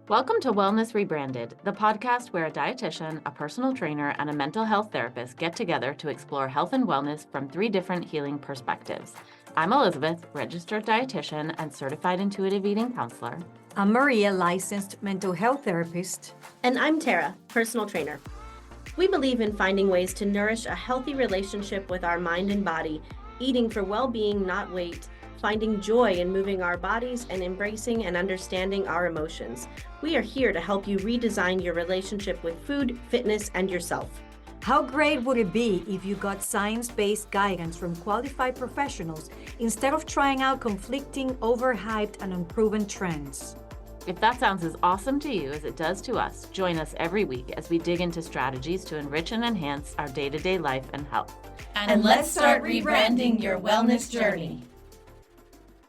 Welcome to Wellness Rebranded, the podcast where a dietitian, a personal trainer, and a mental health therapist get together to explore health and wellness from 3 different healing perspectives. I'm Elizabeth, registered dietitian and certified intuitive eating counselor. I'm Maria, licensed mental health therapist. And I'm Tara, personal trainer. We believe in finding ways to nourish a healthy relationship with our mind and body, eating for well-being, not weight, finding joy in moving our bodies, and embracing and understanding our emotions. We are here to help you redesign your relationship with food, fitness, and yourself. How great would it be if you got science-based guidance from qualified professionals instead of trying out conflicting, overhyped, and unproven trends? If that sounds as awesome to you as it does to us, join us every week as we dig into strategies to enrich and enhance our day-to-day life and health. And let's start rebranding your wellness journey.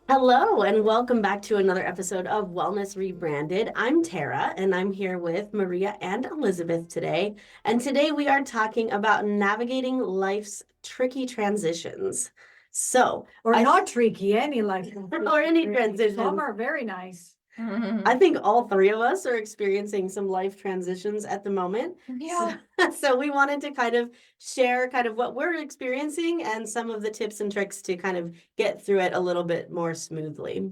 Hello, and welcome back to another episode of Wellness Rebranded. I'm Tara, and I'm here with Maria and Elizabeth today. And today we are talking about navigating life's tricky transitions. Not tricky, any life transition. Or any transition. Some are very nice. I think all three of us are experiencing some life transitions at the moment. Yeah. So we wanted to kind of share kind of what we're experiencing and some of the tips and tricks to kind of get through it a little bit more smoothly.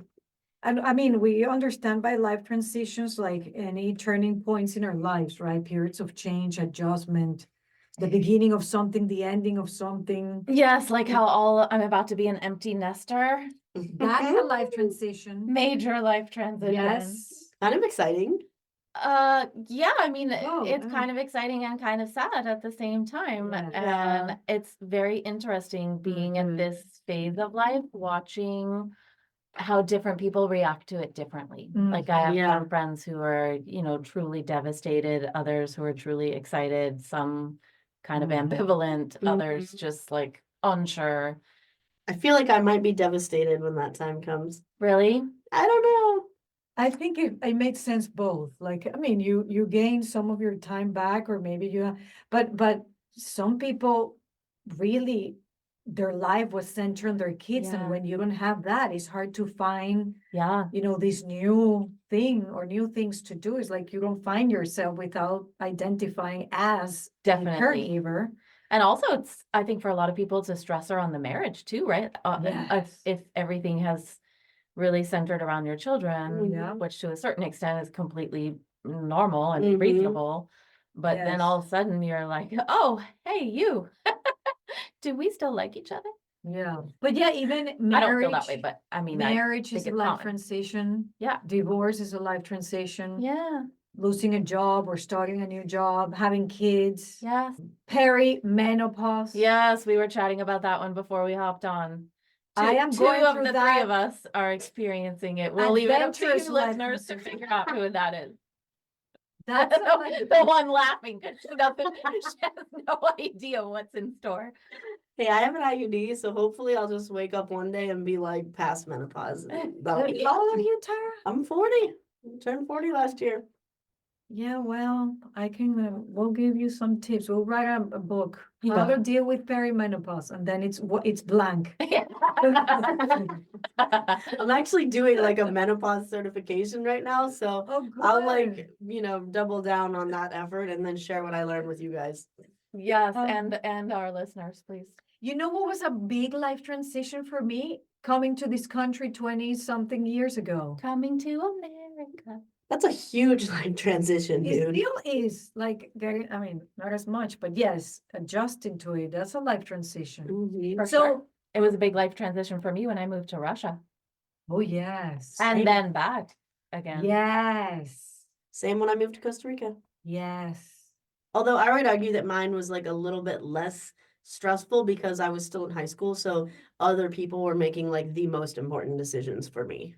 And I mean, we understand by life transitions like any turning points in our lives, right? Periods of change, adjustment, the beginning of something, the ending of something. Yes, like how I'm about to be an empty nester. That's a life transition. Major life transition. Yes. Kind of exciting. Yeah, I mean, Oh, it's yeah. kind of exciting and kind of sad at the same time. Yeah. And it's very interesting being in this phase of life, watching how different people react to it differently. Like I have Yeah. some friends who are, truly devastated, others who are truly excited, some kind of ambivalent, others just like unsure. I feel like I might be devastated when that time comes. Really? I don't know. I think it makes sense both. Like, I mean, you gain some of your time back, or maybe but some people really, their life was centered on their kids. Yeah. And when you don't have that, it's hard to find, Yeah. this new thing or new things to do. It's like you don't find yourself without identifying as a Definitely. caregiver. And also I think for a lot of people, it's a stressor on the marriage too, right? Yes. If everything has really centered around your children, Yeah. which to a certain extent is completely normal and Mhm. reasonable. But then Yes. all of a sudden you're like, oh, hey, you, do we still like each other? Yeah. But yeah, even I don't feel marriage, that way, but I mean, I marriage is think a it's life common. transition. Yeah. Divorce is a life transition. Yeah. Losing a job or starting a new job, having kids. Yes. Perimenopause. Yes, we were chatting about that one before we hopped on. I am Two going of through the that three of us are experiencing it. We'll leave it up to you adventurous life listeners to transition. figure out who that is. That's a life The one laughing. She has no idea what's in store. Hey, I have an IUD, so hopefully I'll just wake up one day and be like past menopause. That'll be How old are you, Tara? I'm 40. Turned 40 last year. Yeah, well, I can, we'll give you some tips. We'll write a book, how Yeah. to deal with perimenopause, and then it's blank. I'm actually doing like a menopause certification right now, so Oh, I'll good. double down on that effort and then share what I learned with you guys. Yes, Um, and our listeners, please. You know what was a big life transition for me? Coming to this country 20-something years ago. Coming to America. That's a huge life transition, It dude. still is like I mean, not as much, but yes, adjusting to it, that's a life transition. Mhm. For So, sure. It was a big life transition for me when I moved to Russia oh yes. and then back again. Yes. Same when I moved to Costa Rica. Yes. Although I would argue that mine was like a little bit less stressful because I was still in high school, so other people were making like the most important decisions for me.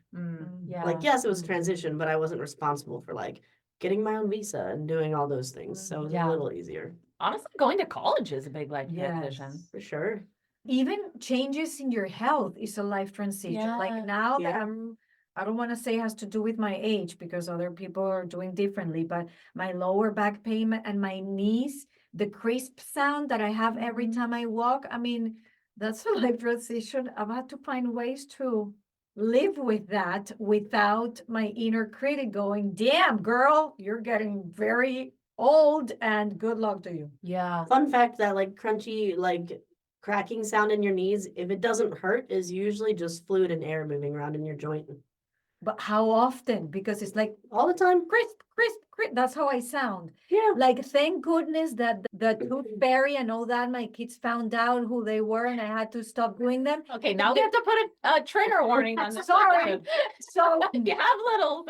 Yeah. Like, yes, it was a transition, but I wasn't responsible for like getting my own visa and doing all those things. So it was Yeah. a little easier. Honestly, going to college is a big life Yes. transition. For sure. Even changes in your health is a life transition. Yeah. Like now that Yeah. I don't want to say it has to do with my age because other people are doing differently, but my lower back pain and my knees, the crisp sound that I have every time I walk, I mean, that's a life transition. I've had to find ways to live with that without my inner critic going, damn, girl, you're getting very old and good luck to you. Yeah. Fun fact, that like crunchy, like cracking sound in your knees, if it doesn't hurt, is usually just fluid and air moving around in your joint. But how often? Because it's like All the time. crisp, crisp, crisp. That's how I sound. Yeah. Like, thank goodness that the tooth fairy and all that, my kids found out who they were and I had to stop doing them. Okay, now we have to put a trigger warning on this. Sorry. episode. So You have little.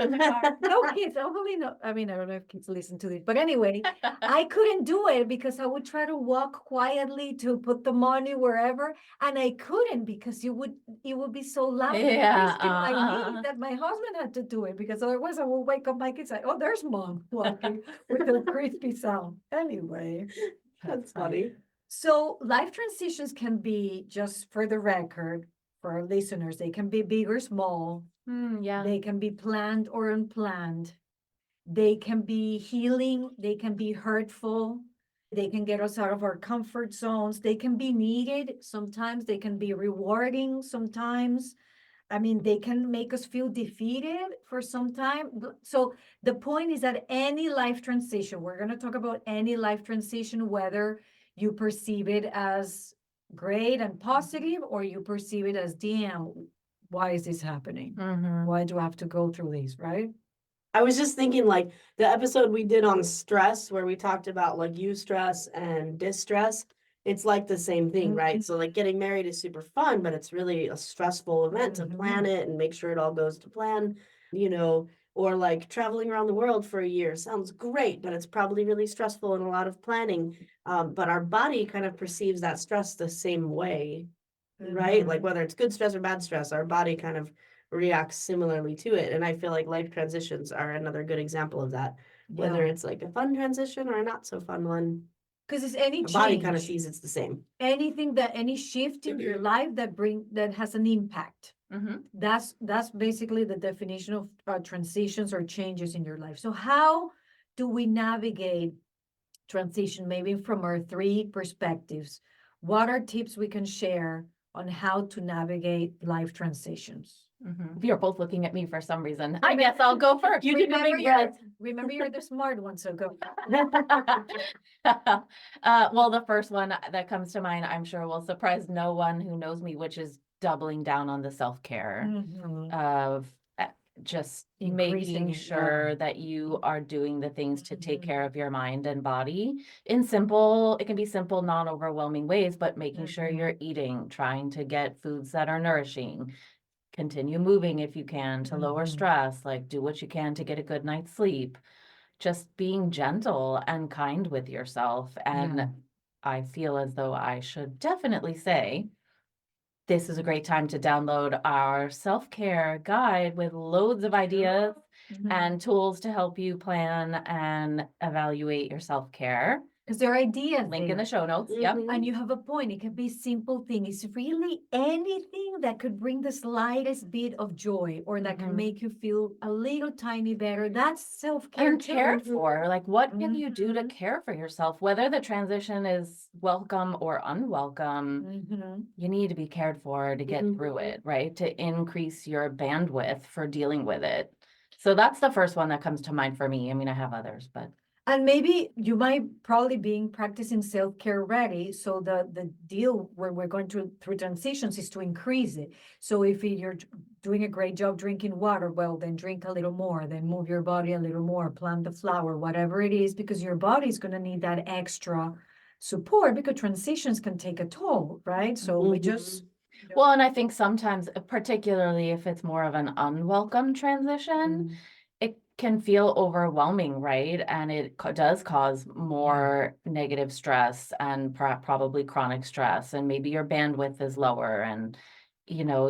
no kids, hopefully no. I mean, I don't know if kids listen to this, but anyway, I couldn't do it because I would try to walk quietly to put the money wherever, and I couldn't because it would be so loud and Yeah, crisp in my knee that my husband had to do it because otherwise I would wake up my kids like, oh, there's mom walking with a crispy sound. Anyway, That's funny. so life transitions can be, just for the record, for our listeners, they can be big or small. Yeah. They can be planned or unplanned. They can be healing. They can be hurtful. They can get us out of our comfort zones. They can be needed. Sometimes they can be rewarding. Sometimes, I mean, they can make us feel defeated for some time. So the point is that any life transition, we're going to talk about any life transition, whether you perceive it as great and positive or you perceive it as, damn, why is this happening? Why do I have to go through this, right? I was just thinking, like, the episode we did on stress, where we talked about like eustress and distress, it's like the same thing, right? So like getting married is super fun, but it's really a stressful event to plan it and make sure it all goes to plan, you know, or like traveling around the world for a year sounds great, but it's probably really stressful and a lot of planning. But our body kind of perceives that stress the same way, right? Like whether it's good stress or bad stress, our body kind of reacts similarly to it. And I feel like life transitions are another good example of that, whether it's like a fun transition or a not so fun one. Because it's any Our body kind of change, sees it's the same. anything that any shift in your life that has an impact. That's basically the definition of transitions or changes in your life. So how do we navigate transition, maybe from our three perspectives? What are tips we can share on how to navigate life transitions? You're both looking at me for some reason. I guess I'll go first. You Remember, did a big yes. remember you're the smart one, so go. Well, the first one that comes to mind, I'm sure will surprise no one who knows me, which is doubling down on the self-care of just Increasing making it, sure that you are doing the things to take care of your mind and body in simple, it can be simple, non-overwhelming ways, but making sure you're eating, trying to get foods that are nourishing, continue moving if you can to lower stress, like do what you can to get a good night's sleep, just being gentle and kind with yourself. And I feel as though I should definitely say, this is a great time to download our self-care guide with loads of ideas and tools to help you plan and evaluate your self-care. Because there are ideas. Link in the show notes. Yep. And you have a point. It can be simple thing. It's really anything that could bring the slightest bit of joy or that can make you feel a little tiny better. That's self-care. And cared for. Like, what can you do to care for yourself? Whether the transition is welcome or unwelcome, you need to be cared for to get through it, right? To increase your bandwidth for dealing with it. So that's the first one that comes to mind for me. I mean, I have others, but. And maybe you might probably be practicing self-care already. So the deal where we're going through transitions is to increase it. So if you're doing a great job drinking water, well, then drink a little more, then move your body a little more, plant the flower, whatever it is, because your body is going to need that extra support because transitions can take a toll, right? So we just. Well, and I think sometimes, particularly if it's more of an unwelcome transition, it can feel overwhelming, right? And it does cause more negative stress and probably chronic stress, and maybe your bandwidth is lower, and you know,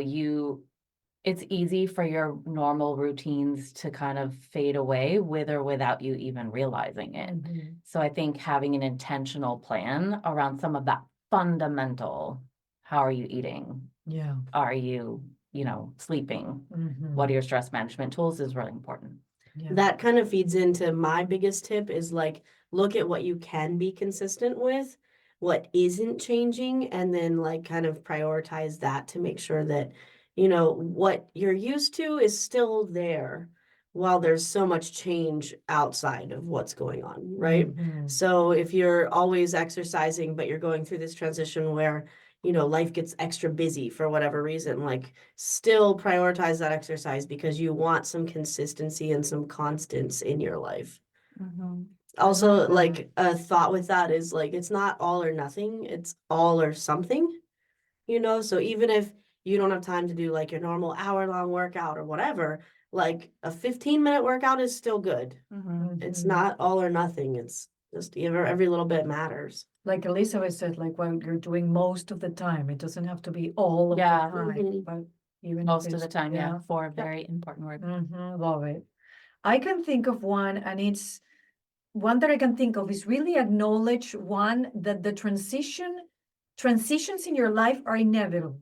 it's easy for your normal routines to kind of fade away with or without you even realizing it. So I think having an intentional plan around some of that fundamental, how are you eating? Yeah. Are you, sleeping? What are your stress management tools is really important. That kind of feeds into my biggest tip is like, look at what you can be consistent with, what isn't changing, and then like kind of prioritize that to make sure that what you're used to is still there while there's so much change outside of what's going on, right? Mhm. So if you're always exercising, but you're going through this transition where, life gets extra busy for whatever reason, like still prioritize that exercise because you want some consistency and some constants in your life. Mhm. Also, love that. like a thought with that is like, it's not all or nothing, it's all or something, so even if you don't have time to do like your normal hour-long workout or whatever, like a 15-minute workout is still good. Mhm. It's Mhm. not all or nothing. It's just every little bit matters. Like Elizabeth said, like what you're doing most of the time. It doesn't have to be all of Yeah. the time, Mhm. but even if Most of it's, the time, yeah, for a very important word. Love it. I can think of one, and it's one that I can think of is really acknowledge one that the transitions in your life are inevitable.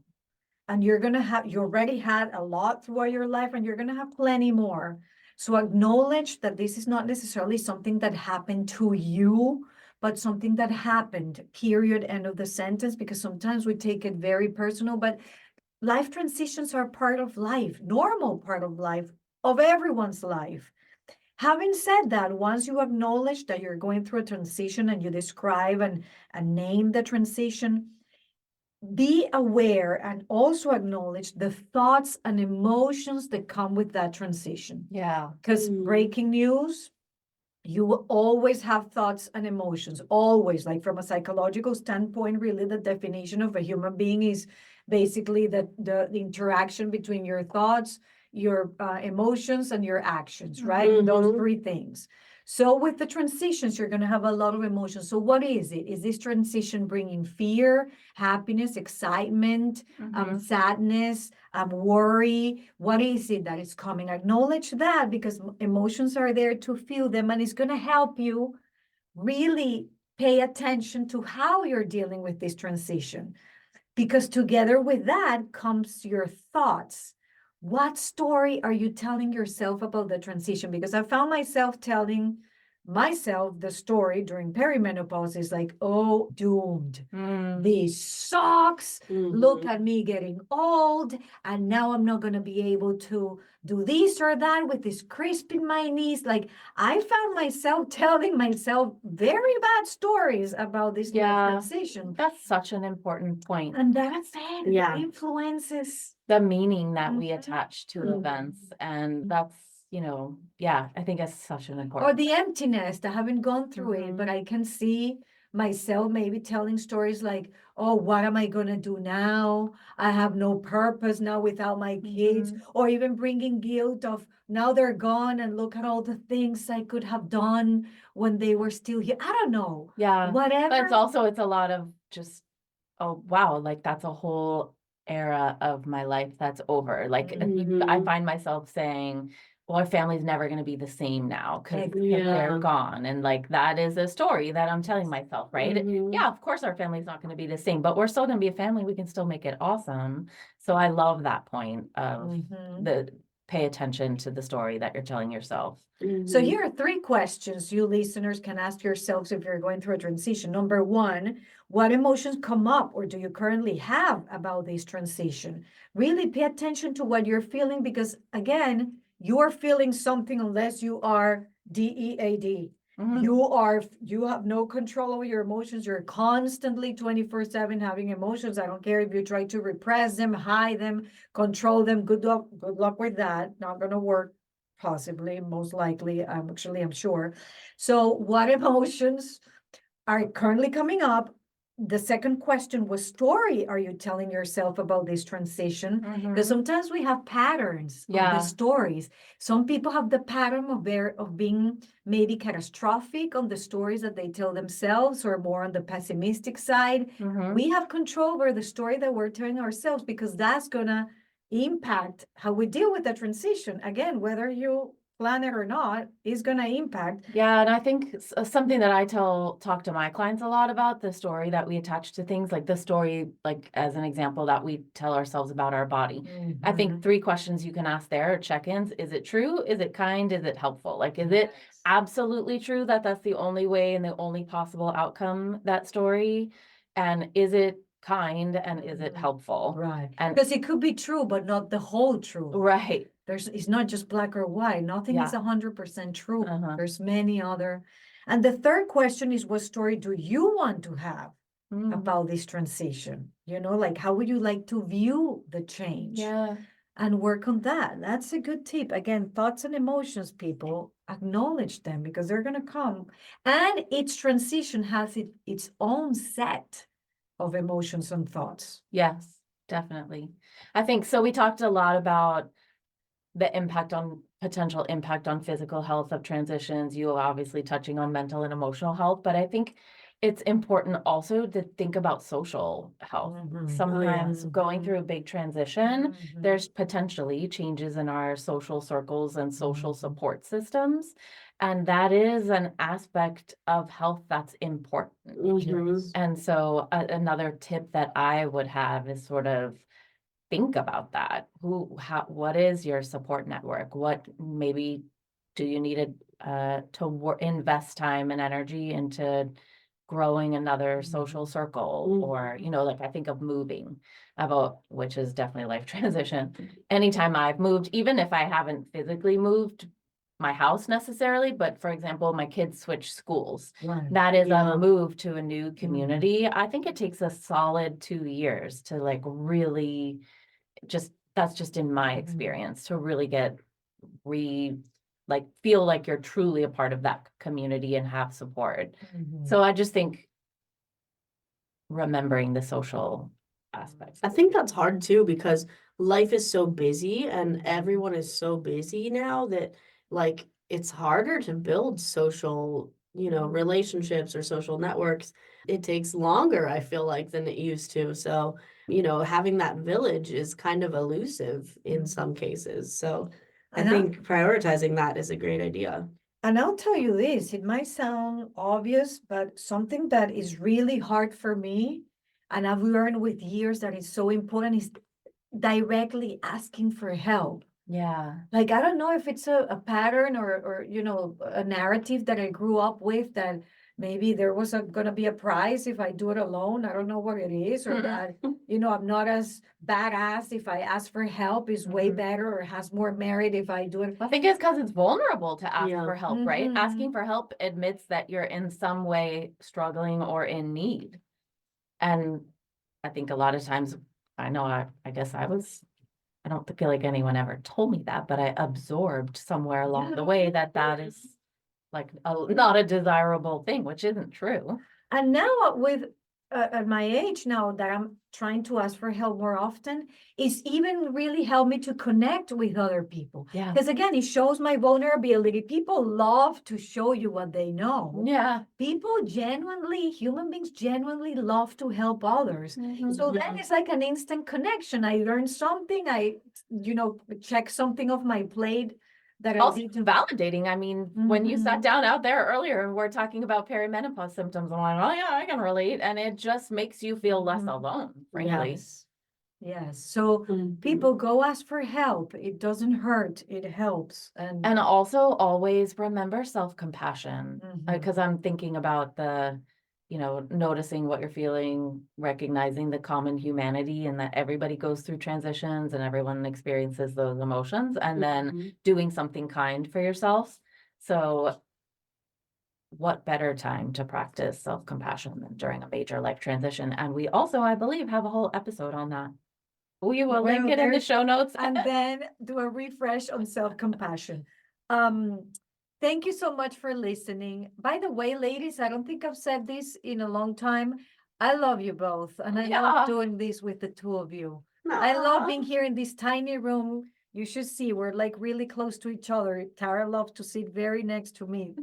And you already had a lot throughout your life, and you're gonna have plenty more. So acknowledge that this is not necessarily something that happened to you, but something that happened, period, end of the sentence, because sometimes we take it very personal, but life transitions are part of life, normal part of everyone's life. Having said that, once you acknowledge that you're going through a transition and you describe and name the transition, be aware and also acknowledge the thoughts and emotions that come with that transition. Yeah. Because breaking news, you will always have thoughts and emotions, always. Like from a psychological standpoint, really, the definition of a human being is basically the interaction between your thoughts, your emotions, and your actions, right? Those Mhm. three things. So with the transitions, you're going to have a lot of emotions. So what is it? Is this transition bringing fear, happiness, excitement, Mhm. sadness, worry? What is it that is coming? Acknowledge that, because emotions are there to feel them, and it's going to help you really pay attention to how you're dealing with this transition. Because together with that comes your thoughts. What story are you telling yourself about the transition? Because I found myself telling myself the story during perimenopause is like, oh, doomed. Mm. This sucks. Look Mhm. at me getting old, and now I'm not going to be able to do this or that with this crisp in my knees. Like, I found myself telling myself very bad stories about this life Yeah. transition. That's such an important point. And that's it. Yeah. That influences. The meaning that we Mhm. attach to Mhm. events. And that's, yeah, I think it's such an Or important. the emptiness. I haven't gone through it, but I can see myself maybe telling stories like, oh, what am I going to do now? I have no purpose now without my kids. Or even bringing guilt of now they're gone and look at all the things I could have done when they were still here. I don't know. Yeah. Whatever. But it's a lot of just, oh, wow, like that's a whole era of my life that's over. Like I Mhm. find myself saying, well, our family's never going to be the same now because Exactly. they're Yeah. gone. And like that is a story that I'm telling myself, right? Mhm. Yeah, of course our family's not going to be the same, but we're still going to be a family. We can still make it awesome. So I love that point of Mhm. the pay attention to the story that you're telling yourself. So Mhm. here are three questions you listeners can ask yourselves if you're going through a transition. Number one, what emotions come up or do you currently have about this transition? Really pay attention to what you're feeling, because again, you're feeling something unless you are DEAD. Mhm. You have no control over your emotions. You're constantly 24/7 having emotions. I don't care if you try to repress them, hide them, control them. Good luck with that. Not gonna work. Possibly, most likely, I'm sure. So what emotions are currently coming up? The second question was, story are you telling yourself about this transition? Because sometimes we have patterns of the Yeah. stories. Some people have the pattern of being maybe catastrophic on the stories that they tell themselves, or more on the pessimistic side. Mhm. We have control over the story that we're telling ourselves, because that's gonna impact how we deal with the transition. Again, whether you plan it or not, is gonna impact. Yeah, and I think something that I talk to my clients a lot about, the story that we attach to things, like the story, like as an example, that we tell ourselves about our body. I think 3 questions you can ask there are check-ins. Is it true? Is it kind? Is it helpful? Like, is it absolutely true that that's the only way and the only possible outcome, that story? And is it kind and is it helpful? Right. And Because it could be true, but not the whole truth. right. It's not just black or white. Nothing is Yeah. 100% true. Uh-huh. There's many other. And the third question is, what story do you want to have Mm. about this transition? Like how would you like to view the change? Yeah. And work on that. That's a good tip. Again, thoughts and emotions, people, acknowledge them because they're going to come. And each transition has its own set of emotions and thoughts. Yes, definitely. I think so. We talked a lot about the potential impact on physical health of transitions. You obviously touching on mental and emotional health, but I think it's important also to think about social health. Mhm. Sometimes Oh, yeah. going through a big transition, Mhm. there's potentially changes in our social circles and social support systems. And that is an aspect of health that's important. Mhm. And so another tip that I would have is sort of think about that. What is your support network? What maybe do you need to invest time and energy into growing another social circle? Or, like I think of moving which is definitely life transition. Anytime I've moved, even if I haven't physically moved my house necessarily, but for example, my kids switch schools. Right. That is Yeah. a move to a new community. I think it takes a solid 2 years to like really that's just in my experience to really get feel like you're truly a part of that community and have support. Mhm. So I just think remembering the social aspects. I think that's hard too because life is so busy and everyone is so busy now that like it's harder to build social, relationships or social networks. It takes longer, I feel like, than it used to. So, having that village is kind of elusive in some cases. So I And think prioritizing that is a great idea. And I'll tell you this, it might sound obvious, but something that is really hard for me, and I've learned with years that is so important, is directly asking for help. Yeah. Like, I don't know if it's a pattern or a narrative that I grew up with that maybe there was going to be a prize if I do it alone. I don't know what it is, or that, I'm not as badass if I ask for help, is way better or has more merit if I do it. I think it's because it's vulnerable to ask Yeah. for help, right? Mhm. Asking for help admits that you're in some way struggling or in need. And I think a lot of times, I know, I guess I don't feel like anyone ever told me that, but I absorbed somewhere along the way that is like not a desirable thing, which isn't true. And now with at my age now that I'm trying to ask for help more often, it's even really helped me to connect with other people. Yeah. Because again, it shows my vulnerability. People love to show you what they know. Yeah. Human beings genuinely love to help others. So then it's like an instant connection. I learned something, I, check something off my plate that I Also didn't. validating. I mean, when you sat Mhm. down out there earlier and we're talking about perimenopause symptoms, I'm like, oh yeah, I can relate. And it just makes you feel less alone, frankly. Yes. So people go ask for help. It doesn't hurt. It helps. And also always remember self-compassion, because I'm thinking about noticing what you're feeling, recognizing the common humanity and that everybody goes through transitions and everyone experiences those emotions, and then doing something kind for yourself. So what better time to practice self-compassion than during a major life transition? And we also, I believe, have a whole episode on that. We will link it in the show notes. And then do a refresh on self-compassion. Thank you so much for listening. By the way, ladies, I don't think I've said this in a long time. I love you both, and I love doing this with the two of you. I love being here in this tiny room. You should see, we're like really close to each other. Tara loves to sit very next to me.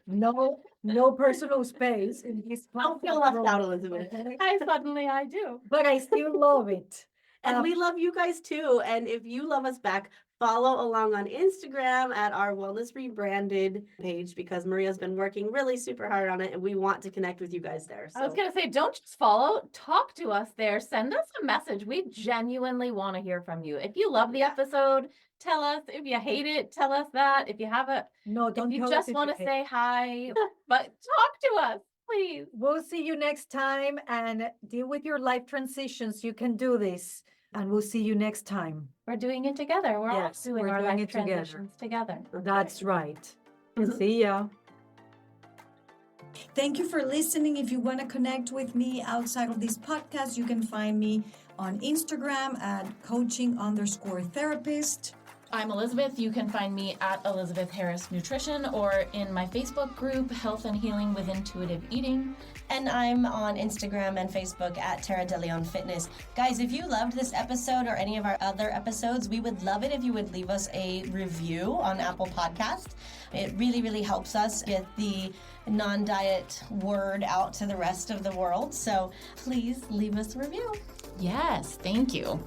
No personal space in this. Don't feel left out, Elizabeth. I do. But I still love it. And we love you guys too. And if you love us back, follow along on Instagram at our Wellness Rebranded page, because Maria's been working really super hard on it and we want to connect with you guys there. So. I was going to say, don't just follow, talk to us there. Send us a message. We genuinely want to hear from you. If you love the episode, tell us. If you hate it, tell us that. If you have don't if you tell just us want to say hi, but talk to us. Please. We'll see you next time and deal with your life transitions. You can do this. And we'll see you next time. We're doing it together. We're Yes, all doing we're our doing life it together. transitions together. That's right. See ya. Thank you for listening. If you want to connect with me outside of this podcast, you can find me on Instagram at coaching_therapist. I'm Elizabeth. You can find me at Elizabeth Harris Nutrition or in my Facebook group, Health and Healing with Intuitive Eating. And I'm on Instagram and Facebook at Tara De Leon Fitness. Guys, if you loved this episode or any of our other episodes, we would love it if you would leave us a review on Apple Podcast. It really, really helps us get the non-diet word out to the rest of the world. So please leave us a review. Yes, thank you.